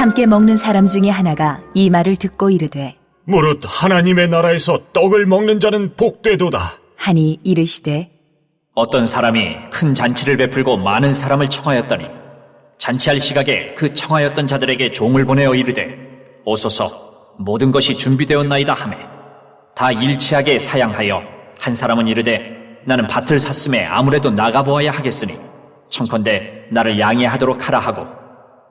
함께 먹는 사람 중에 하나가 이 말을 듣고 이르되 무릇 하나님의 나라에서 떡을 먹는 자는 복되도다. 하니 이르시되 어떤 사람이 큰 잔치를 베풀고 많은 사람을 청하였더니 잔치할 시각에 그 청하였던 자들에게 종을 보내어 이르되 오소서 모든 것이 준비되었나이다 하매 다 일치하게 사양하여 한 사람은 이르되 나는 밭을 샀음에 아무래도 나가보아야 하겠으니 청컨대 나를 양해하도록 하라 하고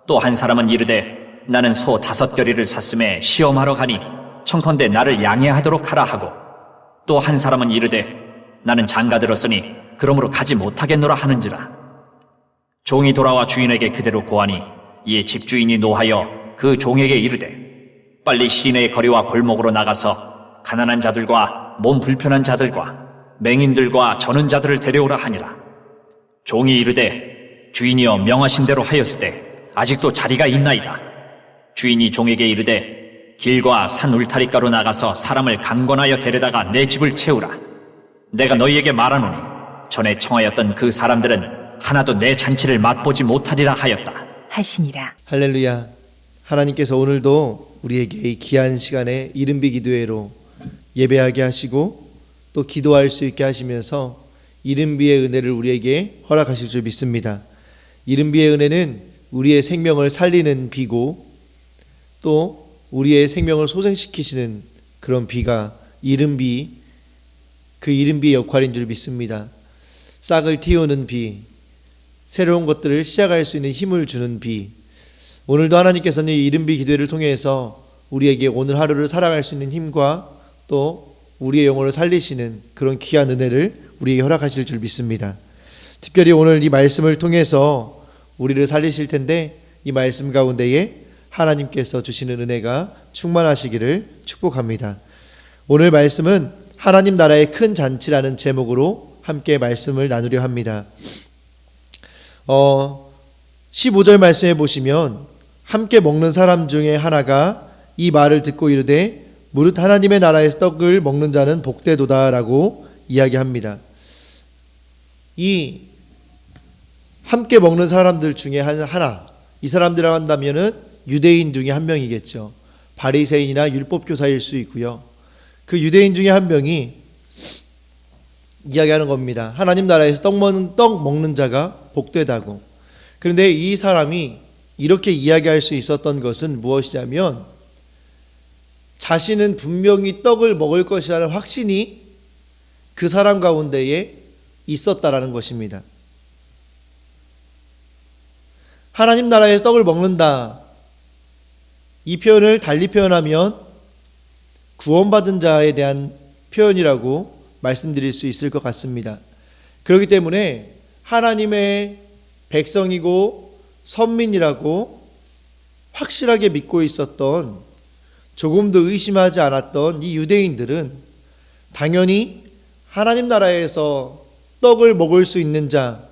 또 한 사람은 이르되 나는 소 5겨리를 샀음에 시험하러 가니 청컨대 나를 양해하도록 하라 하고 또 한 사람은 이르되 나는 장가 들었으니 그러므로 가지 못하겠노라 하는지라. 종이 돌아와 주인에게 그대로 고하니 이에 집주인이 노하여 그 종에게 이르되 빨리 시내의 거리와 골목으로 나가서 가난한 자들과 몸 불편한 자들과 맹인들과 저는 자들을 데려오라 하니라. 종이 이르되 주인이여 명하신 대로 하였으되 아직도 자리가 있나이다. 주인이 종에게 이르되 길과 산 울타리가로 나가서 사람을 강권하여 데려다가 내 집을 채우라. 내가 너희에게 말하노니 전에 청하였던 그 사람들은 하나도 내 잔치를 맛보지 못하리라 하였다 하시니라. 할렐루야. 하나님께서 오늘도 우리에게 이 귀한 시간에 이른비 기도회로 예배하게 하시고 또 기도할 수 있게 하시면서 이른비의 은혜를 우리에게 허락하실 줄 믿습니다. 이른비의 은혜는 우리의 생명을 살리는 비고 또 우리의 생명을 소생시키시는 그런 비가 이른비, 그 이른비의 역할인 줄 믿습니다. 싹을 틔우는 비, 새로운 것들을 시작할 수 있는 힘을 주는 비. 오늘도 하나님께서는 이 이른비 기도회를 통해서 우리에게 오늘 하루를 살아갈 수 있는 힘과 또 우리의 영혼을 살리시는 그런 귀한 은혜를 우리에게 허락하실 줄 믿습니다. 특별히 오늘 이 말씀을 통해서 우리를 살리실 텐데 이 말씀 가운데에 하나님께서 주시는 은혜가 충만하시기를 축복합니다. 오늘 말씀은 하나님 나라의 큰 잔치라는 제목으로 함께 말씀을 나누려 합니다. 15절 말씀해 보시면 함께 먹는 사람 중에 하나가 이 말을 듣고 이르되 무릇 하나님의 나라에서 떡을 먹는 자는 복되도다 라고 이야기합니다. 이 함께 먹는 사람들 중에 하나, 이 사람들이라고 한다면은 유대인 중에 한 명이겠죠. 바리새인이나 율법교사일 수 있고요. 그 유대인 중에 한 명이 이야기하는 겁니다. 하나님 나라에서 떡 먹는 자가 복되다고. 그런데 이 사람이 이렇게 이야기할 수 있었던 것은 무엇이냐면 자신은 분명히 떡을 먹을 것이라는 확신이 그 사람 가운데에 있었다라는 것입니다. 하나님 나라에서 떡을 먹는다. 이 표현을 달리 표현하면 구원받은 자에 대한 표현이라고 말씀드릴 수 있을 것 같습니다. 그렇기 때문에 하나님의 백성이고 선민이라고 확실하게 믿고 있었던, 조금도 의심하지 않았던 이 유대인들은 당연히 하나님 나라에서 떡을 먹을 수 있는 자,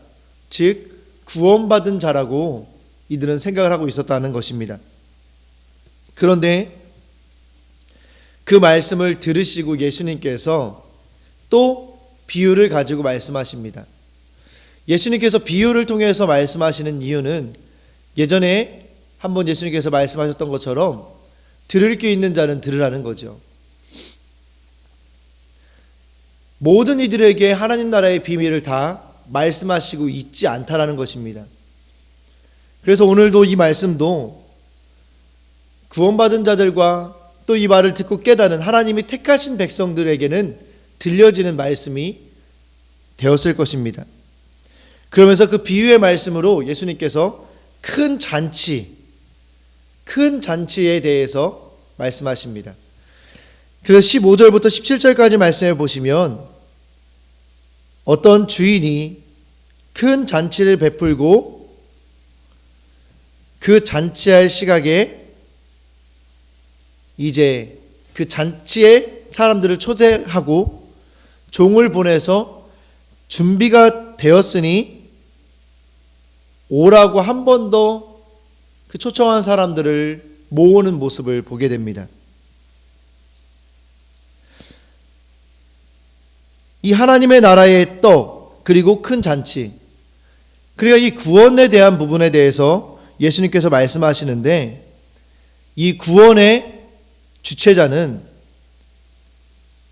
즉 구원받은 자라고 이들은 생각을 하고 있었다는 것입니다. 그런데 그 말씀을 들으시고 예수님께서 또 비유를 가지고 말씀하십니다. 예수님께서 비유를 통해서 말씀하시는 이유는 예전에 한번 예수님께서 말씀하셨던 것처럼 들을 게 있는 자는 들으라는 거죠. 모든 이들에게 하나님 나라의 비밀을 다 말씀하시고 있지 않다라는 것입니다. 그래서 오늘도 이 말씀도 구원받은 자들과 또 이 말을 듣고 깨닫는 하나님이 택하신 백성들에게는 들려지는 말씀이 되었을 것입니다. 그러면서 그 비유의 말씀으로 예수님께서 큰 잔치에 대해서 말씀하십니다. 그래서 15절부터 17절까지 말씀해 보시면 어떤 주인이 큰 잔치를 베풀고 그 잔치할 시각에 이제 그 잔치에 사람들을 초대하고 종을 보내서 준비가 되었으니 오라고 한 번 더 그 초청한 사람들을 모으는 모습을 보게 됩니다. 이 하나님의 나라의 떡, 그리고 큰 잔치, 그리고 이 구원에 대한 부분에 대해서 예수님께서 말씀하시는데 이 구원의 주체자는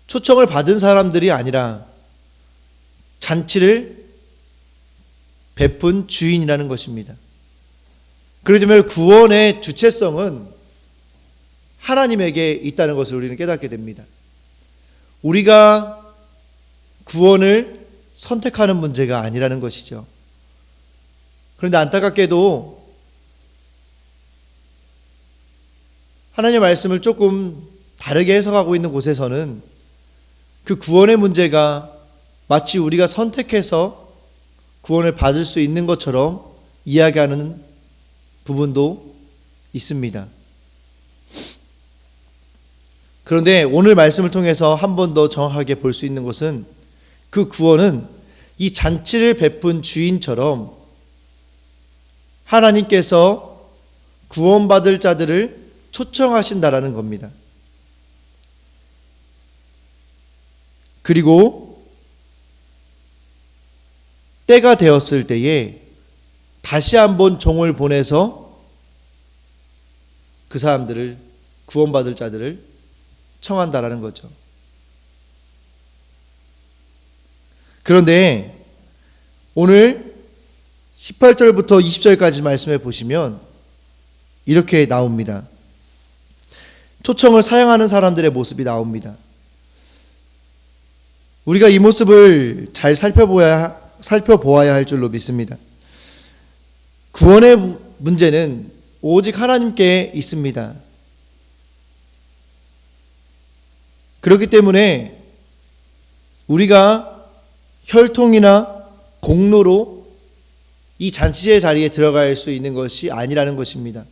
초청을 받은 사람들이 아니라 잔치를 베푼 주인이라는 것입니다. 그렇기 때문에 구원의 주체성은 하나님에게 있다는 것을 우리는 깨닫게 됩니다. 우리가 구원을 선택하는 문제가 아니라는 것이죠. 그런데 안타깝게도 하나님의 말씀을 조금 다르게 해석하고 있는 곳에서는 그 구원의 문제가 마치 우리가 선택해서 구원을 받을 수 있는 것처럼 이야기하는 부분도 있습니다. 그런데 오늘 말씀을 통해서 한 번 더 정확하게 볼 수 있는 것은 그 구원은 이 잔치를 베푼 주인처럼 하나님께서 구원받을 자들을 초청하신다라는 겁니다. 그리고 때가 되었을 때에 다시 한번 종을 보내서 그 사람들을, 구원받을 자들을 청한다라는 거죠. 그런데 오늘 18절부터 20절까지 말씀해 보시면 이렇게 나옵니다. 초청을 사양하는 사람들의 모습이 나옵니다. 우리가 이 모습을 잘 살펴보아야 할 줄로 믿습니다. 구원의 문제는 오직 하나님께 있습니다. 그렇기 때문에 우리가 혈통이나 공로로 이 잔치의 자리에 들어갈 수 있는 것이 아니라는 것입니다.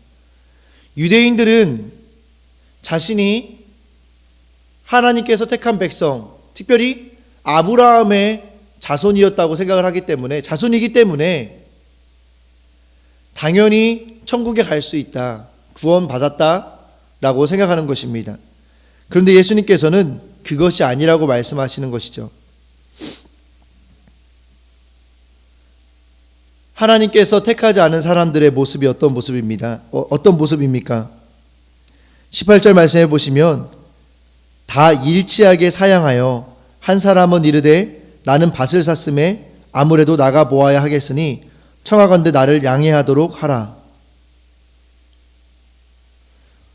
유대인들은 자신이 하나님께서 택한 백성, 특별히 아브라함의 자손이었다고 생각을 하기 때문에, 자손이기 때문에 당연히 천국에 갈 수 있다, 구원받았다라고 생각하는 것입니다. 그런데 예수님께서는 그것이 아니라고 말씀하시는 것이죠. 하나님께서 택하지 않은 사람들의 모습이 어떤 모습입니까? 18절 말씀해 보시면 다 일치하게 사양하여 한 사람은 이르되 나는 밭을 샀음에 아무래도 나가 보아야 하겠으니 청하건대 나를 양해하도록 하라.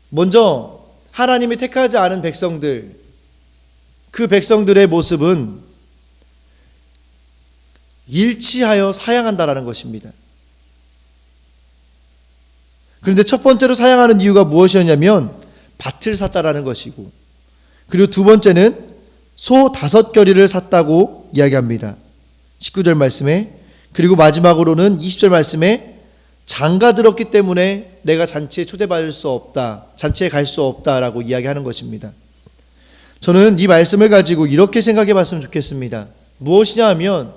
먼저 하나님이 택하지 않은 백성들, 그 백성들의 모습은 일치하여 사양한다라는 것입니다. 그런데 첫 번째로 사양하는 이유가 무엇이었냐면 밭을 샀다라는 것이고, 그리고 두 번째는 소 5겨리를 샀다고 이야기합니다. 19절 말씀에, 그리고 마지막으로는 20절 말씀에 장가 들었기 때문에 내가 잔치에 초대받을 수 없다, 잔치에 갈 수 없다라고 이야기하는 것입니다. 저는 이 말씀을 가지고 이렇게 생각해 봤으면 좋겠습니다. 무엇이냐 하면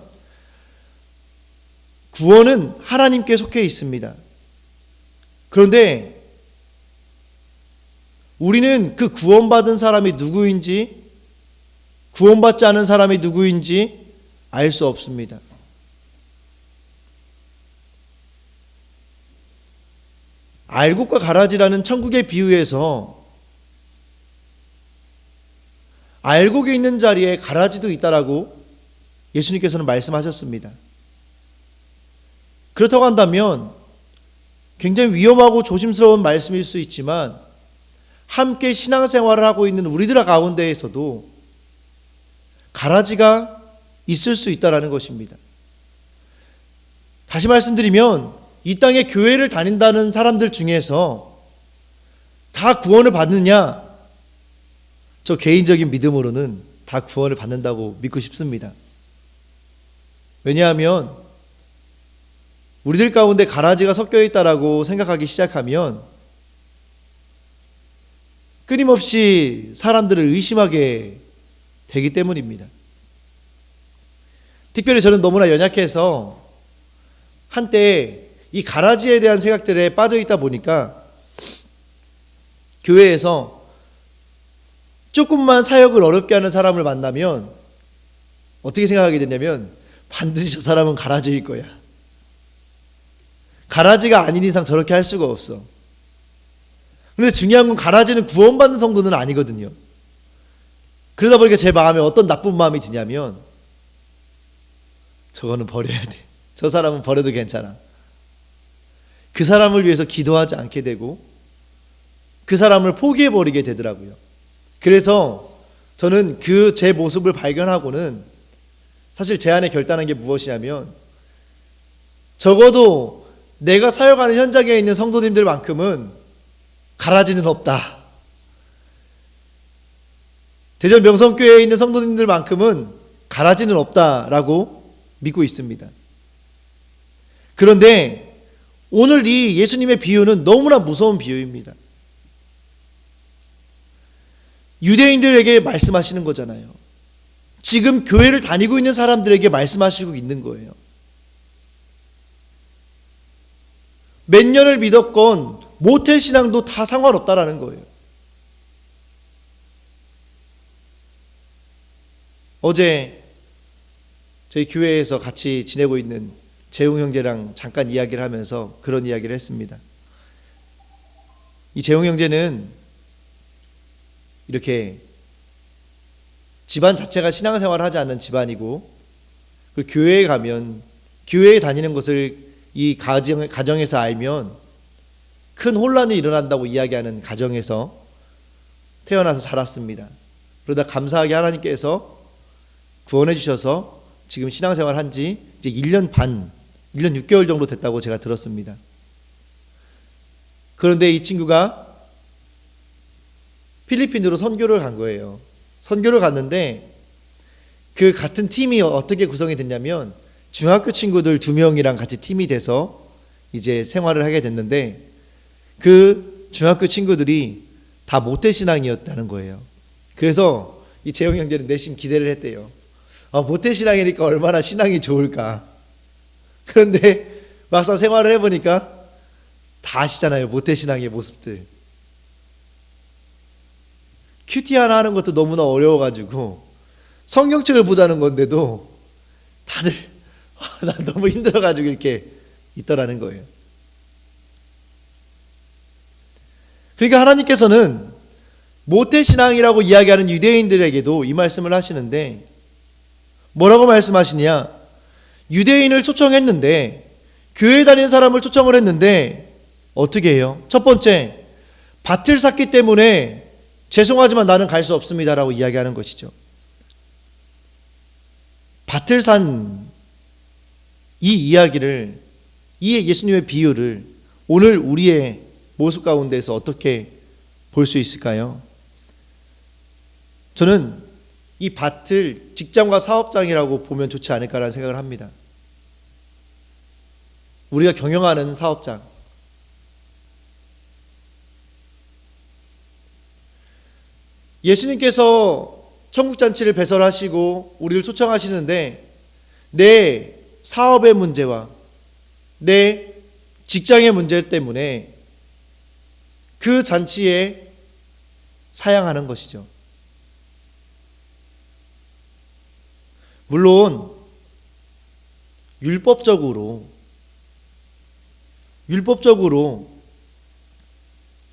구원은 하나님께 속해 있습니다. 그런데 우리는 그 구원받은 사람이 누구인지, 구원받지 않은 사람이 누구인지 알 수 없습니다. 알곡과 가라지라는 천국의 비유에서 알곡이 있는 자리에 가라지도 있다라고 예수님께서는 말씀하셨습니다. 그렇다고 한다면 굉장히 위험하고 조심스러운 말씀일 수 있지만 함께 신앙생활을 하고 있는 우리들 가운데에서도 가라지가 있을 수 있다라는 것입니다. 다시 말씀드리면 이 땅에 교회를 다닌다는 사람들 중에서 다 구원을 받느냐? 저 개인적인 믿음으로는 다 구원을 받는다고 믿고 싶습니다. 왜냐하면 우리들 가운데 가라지가 섞여 있다라고 생각하기 시작하면 끊임없이 사람들을 의심하게 되기 때문입니다. 특별히 저는 너무나 연약해서 한때 이 가라지에 대한 생각들에 빠져 있다 보니까 교회에서 조금만 사역을 어렵게 하는 사람을 만나면 어떻게 생각하게 됐냐면 반드시 저 사람은 가라지일 거야. 가라지가 아닌 이상 저렇게 할 수가 없어. 그런데 중요한 건 갈아지는 구원받는 성도는 아니거든요. 그러다 보니까 제 마음에 어떤 나쁜 마음이 드냐면 저거는 버려야 돼. 저 사람은 버려도 괜찮아. 그 사람을 위해서 기도하지 않게 되고 그 사람을 포기해버리게 되더라고요. 그래서 저는 그 제 모습을 발견하고는 사실 제 안에 결단한 게 무엇이냐면 적어도 내가 사역하는 현장에 있는 성도님들만큼은 갈아지는 없다. 대전 명성교회에 있는 성도님들만큼은 갈아지는 없다라고 믿고 있습니다. 그런데 오늘 이 예수님의 비유는 너무나 무서운 비유입니다. 유대인들에게 말씀하시는 거잖아요. 지금 교회를 다니고 있는 사람들에게 말씀하시고 있는 거예요. 몇 년을 믿었건 모태신앙도 다 상관없다라는 거예요. 어제 저희 교회에서 같이 지내고 있는 재웅 형제랑 잠깐 이야기를 하면서 그런 이야기를 했습니다. 이 재웅 형제는 이렇게 집안 자체가 신앙생활을 하지 않는 집안이고 그 교회에 가면 교회에 다니는 것을 이 가정에서 알면 큰 혼란이 일어난다고 이야기하는 가정에서 태어나서 자랐습니다. 그러다 감사하게 하나님께서 구원해 주셔서 지금 신앙생활 한 지 이제 1년 반, 1년 6개월 정도 됐다고 제가 들었습니다. 그런데 이 친구가 필리핀으로 선교를 간 거예요. 선교를 갔는데 그 같은 팀이 어떻게 구성이 됐냐면 중학교 친구들 2명이랑 같이 팀이 돼서 이제 생활을 하게 됐는데 그 중학교 친구들이 다 모태신앙이었다는 거예요. 그래서 이 재영 형제는 내심 기대를 했대요. 모태신앙이니까 얼마나 신앙이 좋을까. 그런데 막상 생활을 해보니까 다 아시잖아요. 모태신앙의 모습들. 큐티 하나 하는 것도 너무나 어려워가지고 성경책을 보자는 건데도 다들 난 너무 힘들어가지고 이렇게 있더라는 거예요. 그러니까 하나님께서는 모태신앙이라고 이야기하는 유대인들에게도 이 말씀을 하시는데 뭐라고 말씀하시냐? 유대인을 초청했는데 교회에 다니는 사람을 초청을 했는데 어떻게 해요? 첫 번째, 밭을 샀기 때문에 죄송하지만 나는 갈 수 없습니다라고 이야기하는 것이죠. 밭을 산 이 이야기를, 이 예수님의 비유를 오늘 우리의 모습 가운데서 어떻게 볼 수 있을까요? 저는 이 밭을 직장과 사업장이라고 보면 좋지 않을까라는 생각을 합니다. 우리가 경영하는 사업장, 예수님께서 천국잔치를 배설하시고 우리를 초청하시는데 내 사업의 문제와 내 직장의 문제 때문에 그 잔치에 사양하는 것이죠. 물론 율법적으로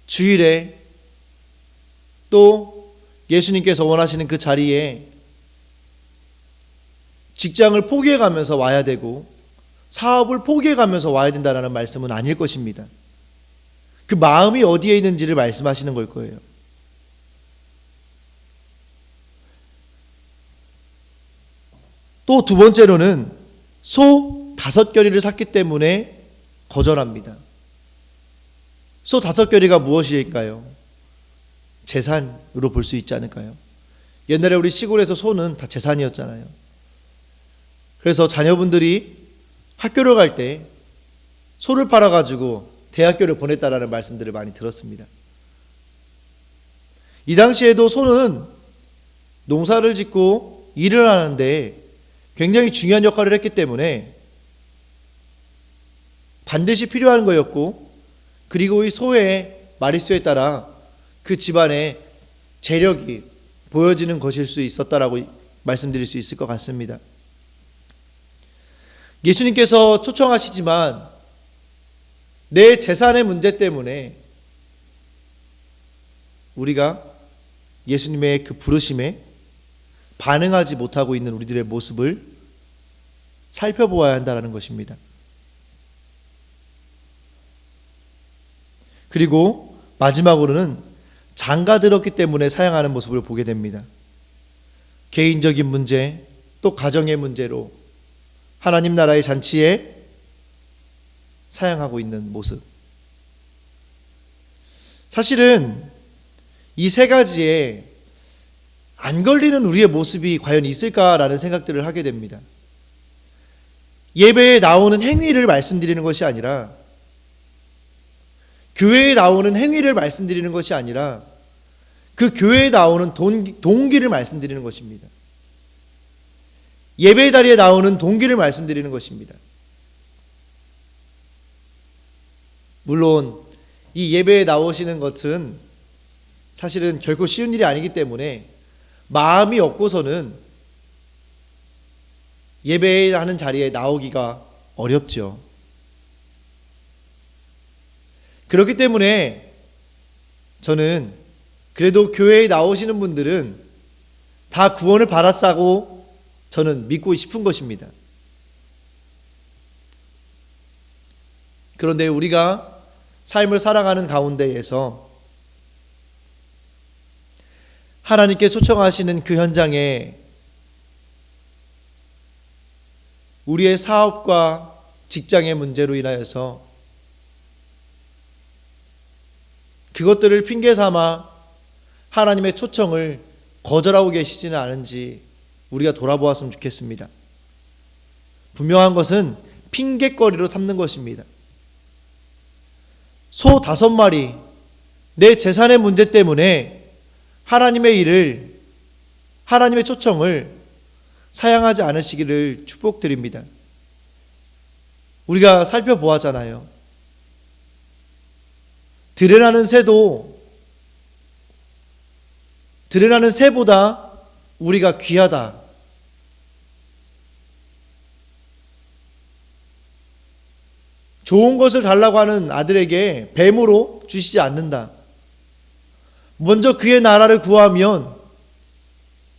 주일에 또 예수님께서 원하시는 그 자리에 직장을 포기해가면서 와야 되고 사업을 포기해가면서 와야 된다는 말씀은 아닐 것입니다. 그 마음이 어디에 있는지를 말씀하시는 걸 거예요. 또 두 번째로는 소 5겨리를 샀기 때문에 거절합니다. 소 5겨리가 무엇일까요? 재산으로 볼 수 있지 않을까요? 옛날에 우리 시골에서 소는 다 재산이었잖아요. 그래서 자녀분들이 학교를 갈 때 소를 팔아가지고 대학교를 보냈다라는 말씀들을 많이 들었습니다. 이 당시에도 소는 농사를 짓고 일을 하는데 굉장히 중요한 역할을 했기 때문에 반드시 필요한 거였고, 그리고 이 소의 마리수에 따라 그 집안의 재력이 보여지는 것일 수 있었다라고 말씀드릴 수 있을 것 같습니다. 예수님께서 초청하시지만 내 재산의 문제 때문에 우리가 예수님의 그 부르심에 반응하지 못하고 있는 우리들의 모습을 살펴보아야 한다는 것입니다. 그리고 마지막으로는 장가 들었기 때문에 사양하는 모습을 보게 됩니다. 개인적인 문제, 또 가정의 문제로 하나님 나라의 잔치에 사양하고 있는 모습. 사실은 이 세 가지에 안 걸리는 우리의 모습이 과연 있을까라는 생각들을 하게 됩니다. 예배에 나오는 행위를 말씀드리는 것이 아니라, 교회에 나오는 행위를 말씀드리는 것이 아니라 그 교회에 나오는 동기를 말씀드리는 것입니다. 예배 자리에 나오는 동기를 말씀드리는 것입니다. 물론 이 예배에 나오시는 것은 사실은 결코 쉬운 일이 아니기 때문에 마음이 없고서는 예배하는 자리에 나오기가 어렵죠. 그렇기 때문에 저는 그래도 교회에 나오시는 분들은 다 구원을 받았다고 저는 믿고 싶은 것입니다. 그런데 우리가 삶을 살아가는 가운데에서 하나님께 초청하시는 그 현장에 우리의 사업과 직장의 문제로 인하여서 그것들을 핑계 삼아 하나님의 초청을 거절하고 계시지는 않은지 우리가 돌아보았으면 좋겠습니다. 분명한 것은 핑계거리로 삼는 것입니다. 소 5마리, 내 재산의 문제 때문에 하나님의 일을, 하나님의 초청을 사양하지 않으시기를 축복드립니다. 우리가 살펴보았잖아요. 드러나는 새보다 우리가 귀하다. 좋은 것을 달라고 하는 아들에게 뱀으로 주시지 않는다. 먼저 그의 나라를 구하면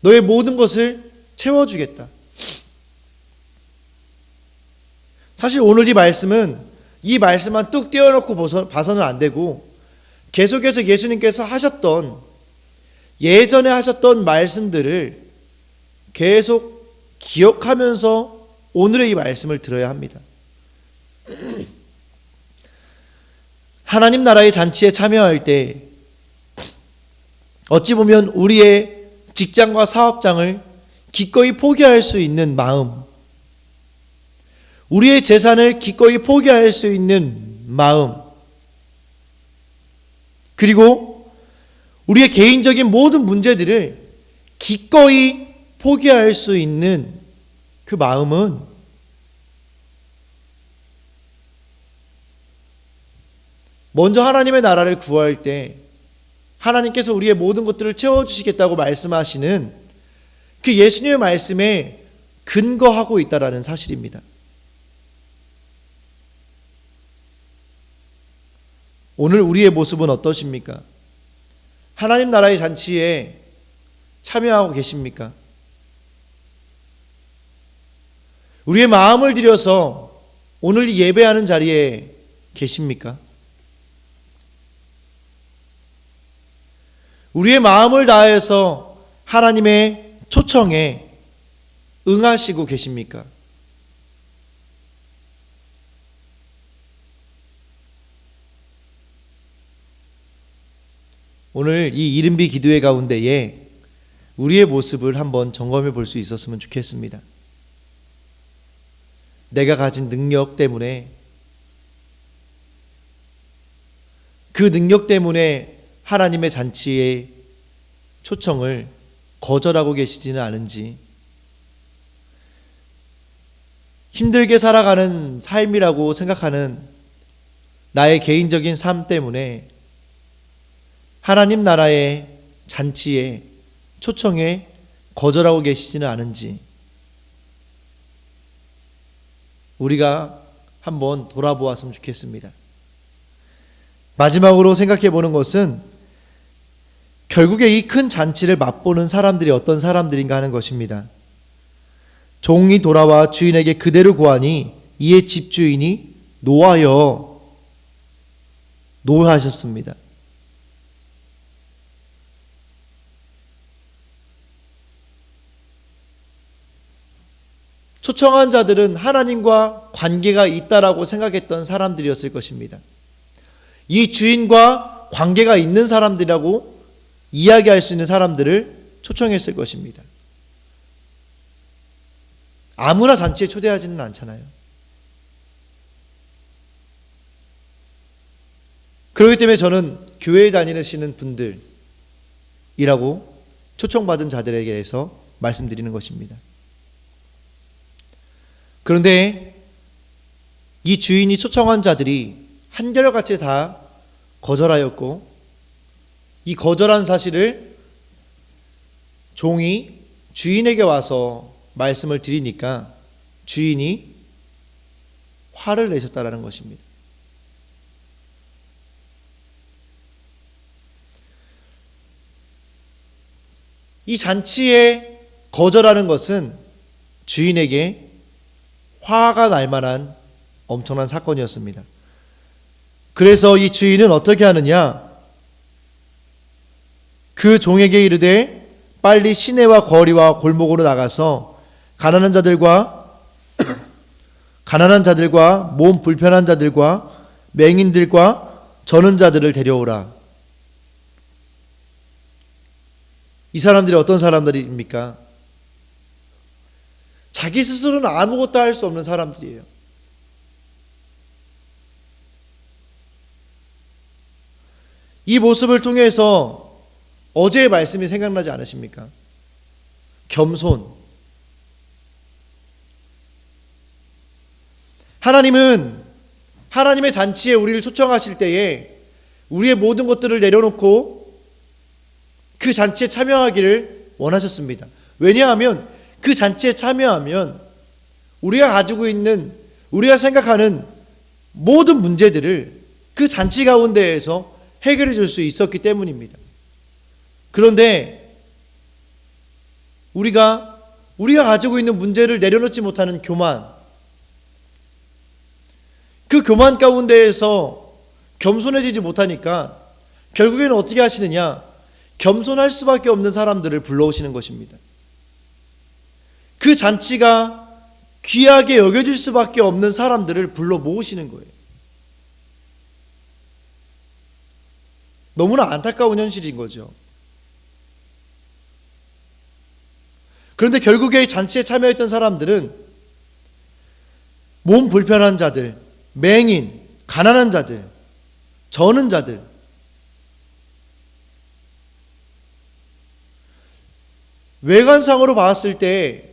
너의 모든 것을 채워주겠다. 사실 오늘 이 말씀은 이 말씀만 뚝 떼어놓고 봐서는 안 되고 계속해서 예수님께서 하셨던, 예전에 하셨던 말씀들을 계속 기억하면서 오늘의 이 말씀을 들어야 합니다. 하나님 나라의 잔치에 참여할 때 어찌 보면 우리의 직장과 사업장을 기꺼이 포기할 수 있는 마음, 우리의 재산을 기꺼이 포기할 수 있는 마음, 그리고 우리의 개인적인 모든 문제들을 기꺼이 포기할 수 있는 그 마음은 먼저 하나님의 나라를 구할 때 하나님께서 우리의 모든 것들을 채워주시겠다고 말씀하시는 그 예수님의 말씀에 근거하고 있다는 사실입니다. 오늘 우리의 모습은 어떠십니까? 하나님 나라의 잔치에 참여하고 계십니까? 우리의 마음을 들여서 오늘 예배하는 자리에 계십니까? 우리의 마음을 다해서 하나님의 초청에 응하시고 계십니까? 오늘 이 이른비 기도회 가운데에 우리의 모습을 한번 점검해 볼 수 있었으면 좋겠습니다. 내가 가진 능력 때문에, 그 능력 때문에 하나님의 잔치의 초청을 거절하고 계시지는 않은지, 힘들게 살아가는 삶이라고 생각하는 나의 개인적인 삶 때문에 하나님 나라의 잔치에 초청에 거절하고 계시지는 않은지 우리가 한번 돌아보았으면 좋겠습니다. 마지막으로 생각해 보는 것은 결국에 이 큰 잔치를 맛보는 사람들이 어떤 사람들인가 하는 것입니다. 종이 돌아와 주인에게 그대로 고하니 이에 집주인이 노하셨습니다. 초청한 자들은 하나님과 관계가 있다라고 생각했던 사람들이었을 것입니다. 이 주인과 관계가 있는 사람들이라고 이야기할 수 있는 사람들을 초청했을 것입니다. 아무나 잔치에 초대하지는 않잖아요. 그렇기 때문에 저는 교회에 다니시는 분들이라고 초청받은 자들에게 대해서 말씀드리는 것입니다. 그런데 이 주인이 초청한 자들이 한결같이 다 거절하였고, 이 거절한 사실을 종이 주인에게 와서 말씀을 드리니까 주인이 화를 내셨다라는 것입니다. 이 잔치에 거절하는 것은 주인에게 화가 날 만한 엄청난 사건이었습니다. 그래서 이 주인은 어떻게 하느냐? 그 종에게 이르되 빨리 시내와 거리와 골목으로 나가서 가난한 자들과 몸 불편한 자들과 맹인들과 저는 자들을 데려오라. 이 사람들이 어떤 사람들입니까? 자기 스스로는 아무것도 할 수 없는 사람들이에요. 이 모습을 통해서 어제의 말씀이 생각나지 않으십니까? 겸손. 하나님은 하나님의 잔치에 우리를 초청하실 때에 우리의 모든 것들을 내려놓고 그 잔치에 참여하기를 원하셨습니다. 왜냐하면 그 잔치에 참여하면 우리가 가지고 있는, 우리가 생각하는 모든 문제들을 그 잔치 가운데에서 해결해 줄 수 있었기 때문입니다. 그런데 우리가 가지고 있는 문제를 내려놓지 못하는 교만, 그 교만 가운데에서 겸손해지지 못하니까 결국에는 어떻게 하시느냐? 겸손할 수밖에 없는 사람들을 불러오시는 것입니다. 그 잔치가 귀하게 여겨질 수밖에 없는 사람들을 불러 모으시는 거예요. 너무나 안타까운 현실인 거죠. 그런데 결국에 잔치에 참여했던 사람들은 몸 불편한 자들, 맹인, 가난한 자들, 저는 자들, 외관상으로 봤을 때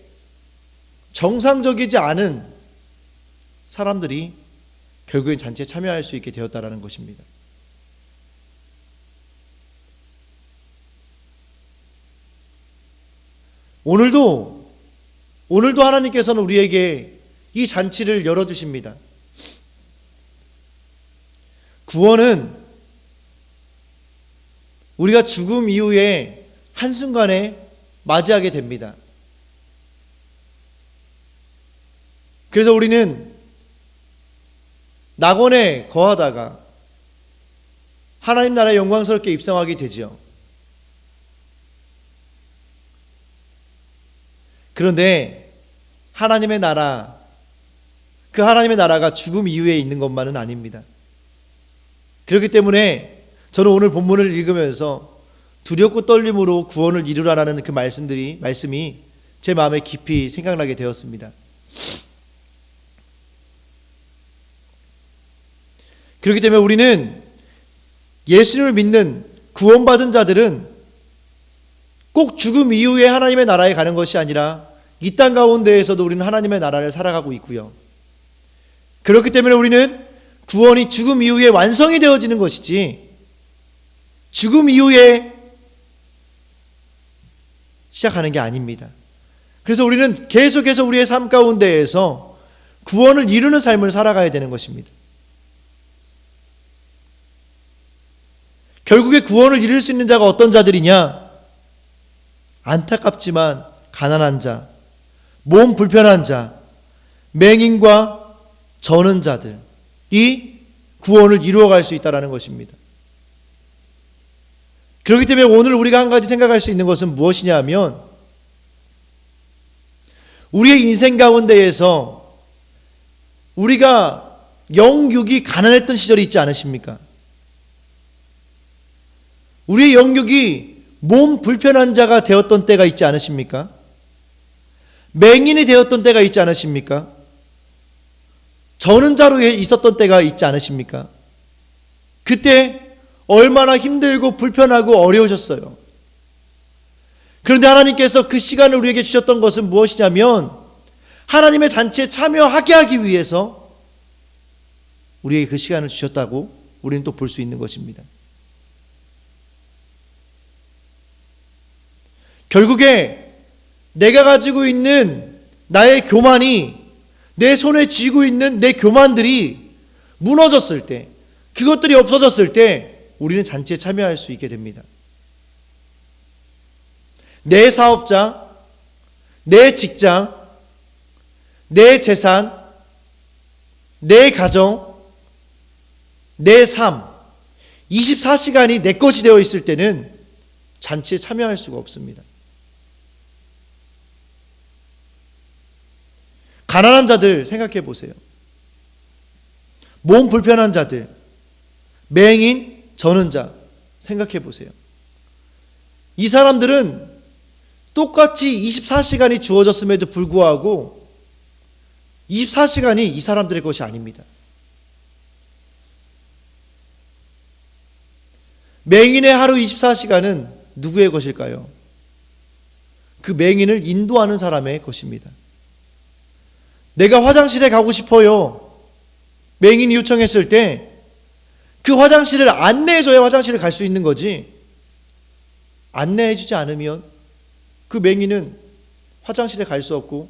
정상적이지 않은 사람들이 결국엔 잔치에 참여할 수 있게 되었다라는 것입니다. 오늘도 하나님께서는 우리에게 이 잔치를 열어주십니다. 구원은 우리가 죽음 이후에 한순간에 맞이하게 됩니다. 그래서 우리는 낙원에 거하다가 하나님 나라에 영광스럽게 입성하게 되죠. 그런데 하나님의 나라, 그 하나님의 나라가 죽음 이후에 있는 것만은 아닙니다. 그렇기 때문에 저는 오늘 본문을 읽으면서 두렵고 떨림으로 구원을 이루라라는 그 말씀이 제 마음에 깊이 생각나게 되었습니다. 그렇기 때문에 우리는 예수님을 믿는 구원받은 자들은 꼭 죽음 이후에 하나님의 나라에 가는 것이 아니라 이 땅 가운데에서도 우리는 하나님의 나라를 살아가고 있고요. 그렇기 때문에 우리는 구원이 죽음 이후에 완성이 되어지는 것이지 죽음 이후에 시작하는 게 아닙니다. 그래서 우리는 계속해서 우리의 삶 가운데에서 구원을 이루는 삶을 살아가야 되는 것입니다. 결국에 구원을 이룰 수 있는 자가 어떤 자들이냐? 안타깝지만 가난한 자, 몸 불편한 자, 맹인과 저는 자들이 구원을 이루어갈 수 있다는 것입니다. 그렇기 때문에 오늘 우리가 한 가지 생각할 수 있는 것은 무엇이냐 하면, 우리의 인생 가운데에서 우리가 영육이 가난했던 시절이 있지 않으십니까? 우리의 영육이 몸 불편한 자가 되었던 때가 있지 않으십니까? 맹인이 되었던 때가 있지 않으십니까? 저는 자로 있었던 때가 있지 않으십니까? 그때 얼마나 힘들고 불편하고 어려우셨어요. 그런데 하나님께서 그 시간을 우리에게 주셨던 것은 무엇이냐면, 하나님의 잔치에 참여하게 하기 위해서 우리에게 그 시간을 주셨다고 우리는 또 볼 수 있는 것입니다. 결국에 내가 가지고 있는 나의 교만이, 내 손에 쥐고 있는 내 교만들이 무너졌을 때, 그것들이 없어졌을 때 우리는 잔치에 참여할 수 있게 됩니다. 내 사업장, 내 직장, 내 재산, 내 가정, 내 삶, 24시간이 내 것이 되어 있을 때는 잔치에 참여할 수가 없습니다. 가난한 자들 생각해 보세요. 몸 불편한 자들, 맹인, 저는 자 생각해 보세요. 이 사람들은 똑같이 24시간이 주어졌음에도 불구하고 24시간이 이 사람들의 것이 아닙니다. 맹인의 하루 24시간은 누구의 것일까요? 그 맹인을 인도하는 사람의 것입니다. 내가 화장실에 가고 싶어요. 맹인이 요청했을 때 그 화장실을 안내해줘야 화장실에 갈 수 있는 거지, 안내해주지 않으면 그 맹인은 화장실에 갈 수 없고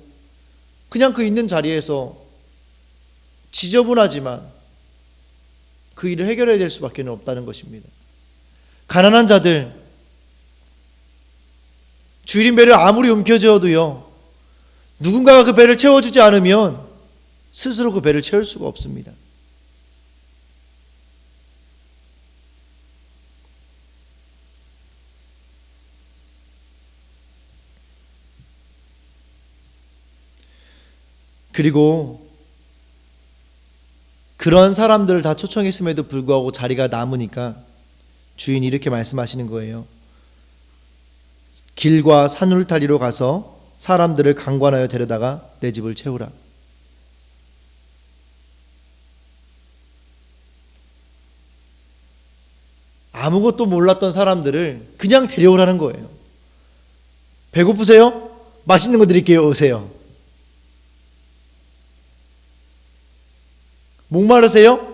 그냥 그 있는 자리에서 지저분하지만 그 일을 해결해야 될 수밖에 없다는 것입니다. 가난한 자들, 주일인 배를 아무리 움켜쥐어도요, 누군가가 그 배를 채워주지 않으면 스스로 그 배를 채울 수가 없습니다. 그리고 그런 사람들을 다 초청했음에도 불구하고 자리가 남으니까 주인이 이렇게 말씀하시는 거예요. 길과 산울타리로 가서 사람들을 강권하여 데려다가 내 집을 채우라. 아무것도 몰랐던 사람들을 그냥 데려오라는 거예요. 배고프세요? 맛있는 거 드릴게요. 오세요. 목마르세요?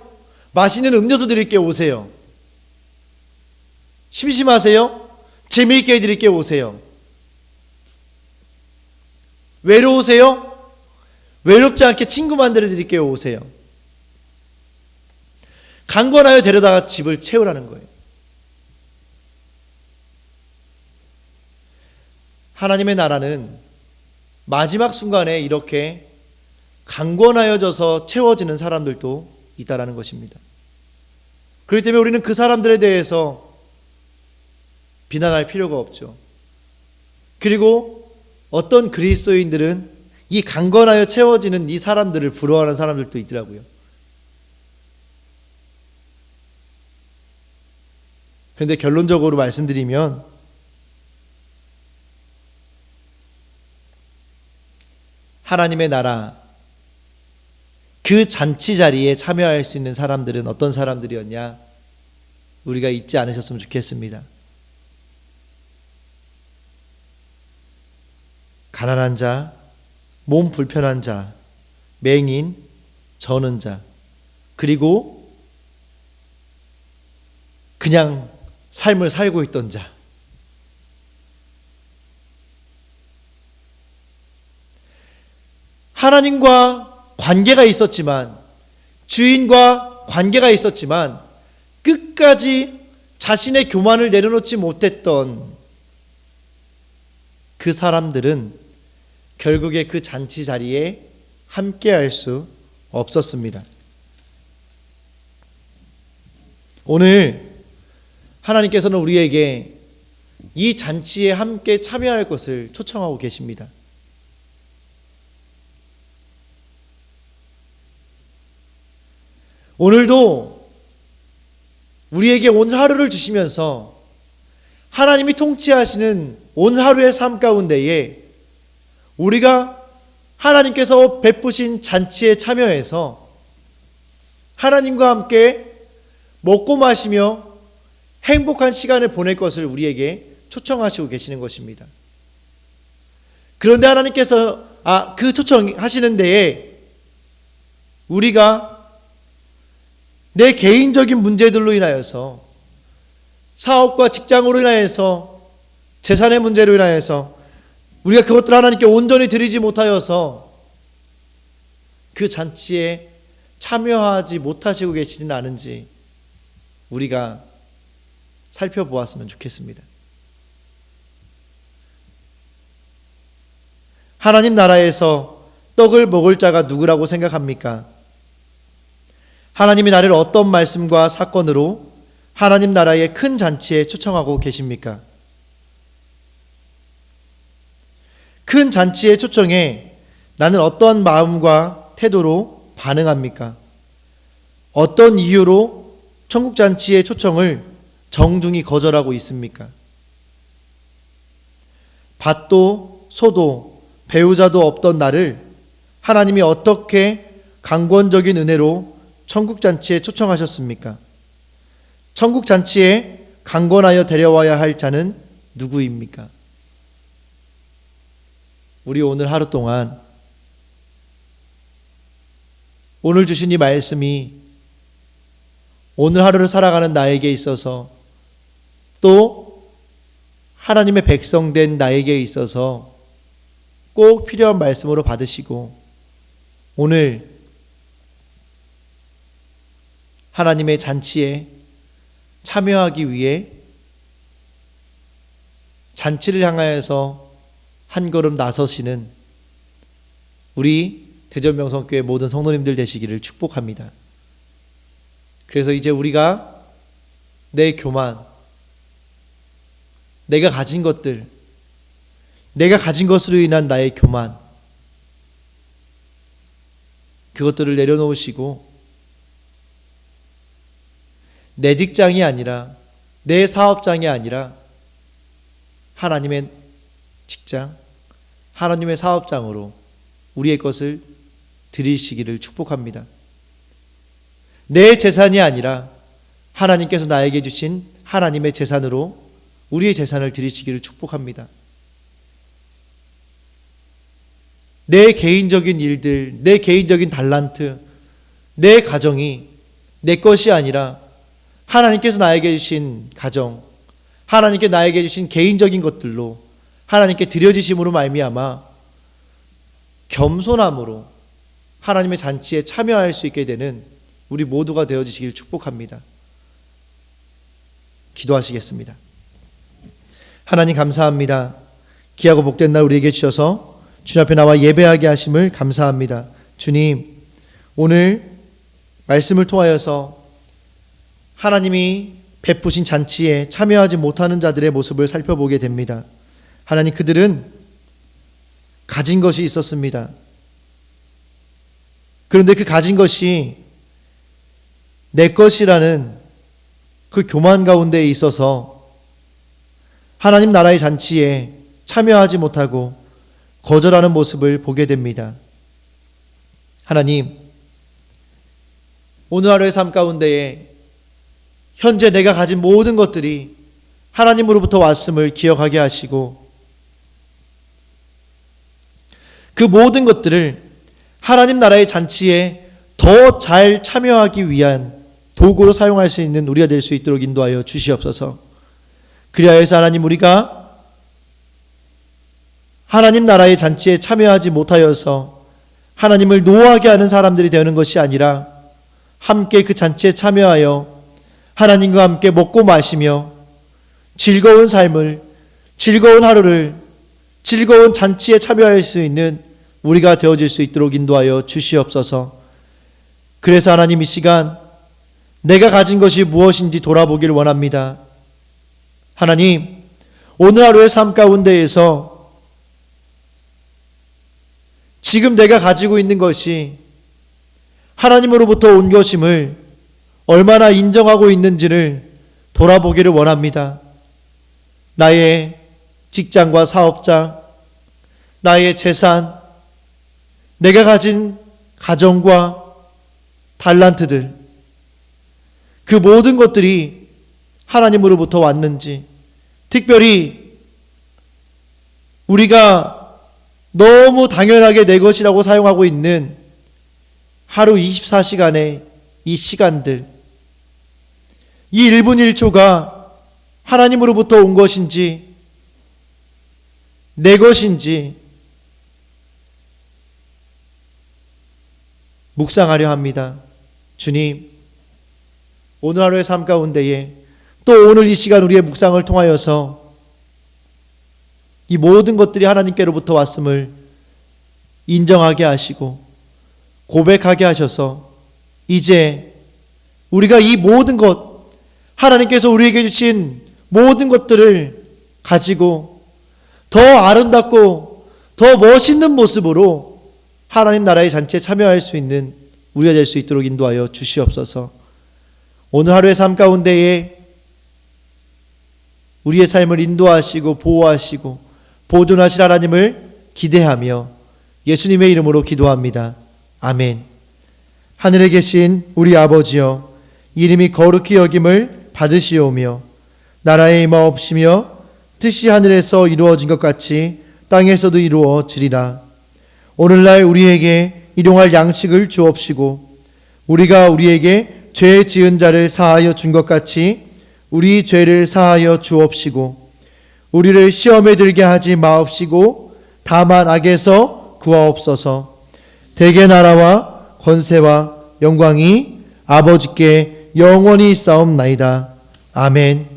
맛있는 음료수 드릴게요. 오세요. 심심하세요? 재미있게 해드릴게요. 오세요. 외로우세요? 외롭지 않게 친구 만들어 드릴게요. 오세요. 강권하여 데려다가 집을 채우라는 거예요. 하나님의 나라는 마지막 순간에 이렇게 강권하여져서 채워지는 사람들도 있다라는 것입니다. 그렇기 때문에 우리는 그 사람들에 대해서 비난할 필요가 없죠. 그리고 어떤 그리스도인들은 이 강건하여 채워지는 이 사람들을 부러워하는 사람들도 있더라고요. 그런데 결론적으로 말씀드리면, 하나님의 나라, 그 잔치 자리에 참여할 수 있는 사람들은 어떤 사람들이었냐? 우리가 잊지 않으셨으면 좋겠습니다. 가난한 자, 몸 불편한 자, 맹인, 저는 자, 그리고 그냥 삶을 살고 있던 자. 하나님과 관계가 있었지만, 주인과 관계가 있었지만 끝까지 자신의 교만을 내려놓지 못했던 그 사람들은 결국에 그 잔치 자리에 함께할 수 없었습니다. 오늘 하나님께서는 우리에게 이 잔치에 함께 참여할 것을 초청하고 계십니다. 오늘도 우리에게 오늘 하루를 주시면서 하나님이 통치하시는 오늘 하루의 삶 가운데에 우리가 하나님께서 베푸신 잔치에 참여해서 하나님과 함께 먹고 마시며 행복한 시간을 보낼 것을 우리에게 초청하시고 계시는 것입니다. 그런데 하나님께서 그 초청하시는 데에 우리가 내 개인적인 문제들로 인하여서 사업과 직장으로 인하여서 재산의 문제로 인하여서 우리가 그것들을 하나님께 온전히 드리지 못하여서 그 잔치에 참여하지 못하시고 계시지는 않은지 우리가 살펴보았으면 좋겠습니다. 하나님 나라에서 떡을 먹을 자가 누구라고 생각합니까? 하나님이 나를 어떤 말씀과 사건으로 하나님 나라의 큰 잔치에 초청하고 계십니까? 큰 잔치의 초청에 나는 어떠한 마음과 태도로 반응합니까? 어떤 이유로 천국 잔치의 초청을 정중히 거절하고 있습니까? 밭도 소도 배우자도 없던 나를 하나님이 어떻게 강권적인 은혜로 천국 잔치에 초청하셨습니까? 천국 잔치에 강권하여 데려와야 할 자는 누구입니까? 우리 오늘 하루 동안 오늘 주신 이 말씀이 오늘 하루를 살아가는 나에게 있어서 또 하나님의 백성된 나에게 있어서 꼭 필요한 말씀으로 받으시고 오늘 하나님의 잔치에 참여하기 위해 잔치를 향하여서 한 걸음 나서시는 우리 대전명성교회 모든 성도님들 되시기를 축복합니다. 그래서 이제 우리가 내 교만, 내가 가진 것들, 내가 가진 것으로 인한 나의 교만, 그것들을 내려놓으시고 내 직장이 아니라 내 사업장이 아니라 하나님의 직장, 하나님의 사업장으로 우리의 것을 드리시기를 축복합니다. 내 재산이 아니라 하나님께서 나에게 주신 하나님의 재산으로 우리의 재산을 드리시기를 축복합니다. 내 개인적인 일들, 내 개인적인 달란트, 내 가정이 내 것이 아니라 하나님께서 나에게 주신 가정, 하나님께 나에게 주신 개인적인 것들로 하나님께 드려지심으로 말미암아 겸손함으로 하나님의 잔치에 참여할 수 있게 되는 우리 모두가 되어주시길 축복합니다. 기도하시겠습니다. 하나님 감사합니다. 귀하고 복된 날 우리에게 주셔서 주님 앞에 나와 예배하게 하심을 감사합니다. 주님, 오늘 말씀을 통하여서 하나님이 베푸신 잔치에 참여하지 못하는 자들의 모습을 살펴보게 됩니다. 하나님, 그들은 가진 것이 있었습니다. 그런데 그 가진 것이 내 것이라는 그 교만 가운데에 있어서 하나님 나라의 잔치에 참여하지 못하고 거절하는 모습을 보게 됩니다. 하나님, 오늘 하루의 삶 가운데에 현재 내가 가진 모든 것들이 하나님으로부터 왔음을 기억하게 하시고 그 모든 것들을 하나님 나라의 잔치에 더 잘 참여하기 위한 도구로 사용할 수 있는 우리가 될 수 있도록 인도하여 주시옵소서. 그리하여서 하나님, 우리가 하나님 나라의 잔치에 참여하지 못하여서 하나님을 노하게 하는 사람들이 되는 것이 아니라 함께 그 잔치에 참여하여 하나님과 함께 먹고 마시며 즐거운 삶을, 즐거운 하루를, 즐거운 잔치에 참여할 수 있는 우리가 되어질 수 있도록 인도하여 주시옵소서. 그래서 하나님 이 시간 내가 가진 것이 무엇인지 돌아보기를 원합니다. 하나님, 오늘 하루의 삶 가운데에서 지금 내가 가지고 있는 것이 하나님으로부터 온 것임을 얼마나 인정하고 있는지를 돌아보기를 원합니다. 나의 직장과 사업장, 나의 재산, 내가 가진 가정과 달란트들, 그 모든 것들이 하나님으로부터 왔는지, 특별히 우리가 너무 당연하게 내 것이라고 사용하고 있는 하루 24시간의 이 시간들, 이 1분 1초가 하나님으로부터 온 것인지 내 것인지 묵상하려 합니다. 주님, 오늘 하루의 삶 가운데에 또 오늘 이 시간 우리의 묵상을 통하여서 이 모든 것들이 하나님께로부터 왔음을 인정하게 하시고 고백하게 하셔서 이제 우리가 이 모든 것, 하나님께서 우리에게 주신 모든 것들을 가지고 더 아름답고 더 멋있는 모습으로 하나님 나라의 잔치에 참여할 수 있는 우리가 될 수 있도록 인도하여 주시옵소서. 오늘 하루의 삶 가운데에 우리의 삶을 인도하시고 보호하시고 보존하실 하나님을 기대하며 예수님의 이름으로 기도합니다. 아멘. 하늘에 계신 우리 아버지여, 이름이 거룩히 여김을 받으시오며 나라에 임하옵시며 뜻이 하늘에서 이루어진 것 같이 땅에서도 이루어지리라. 오늘날 우리에게 일용할 양식을 주옵시고 우리가 우리에게 죄 지은 자를 사하여 준 것 같이 우리 죄를 사하여 주옵시고 우리를 시험에 들게 하지 마옵시고 다만 악에서 구하옵소서. 대개 나라와 권세와 영광이 아버지께 영원히 있사옵나이다. 아멘.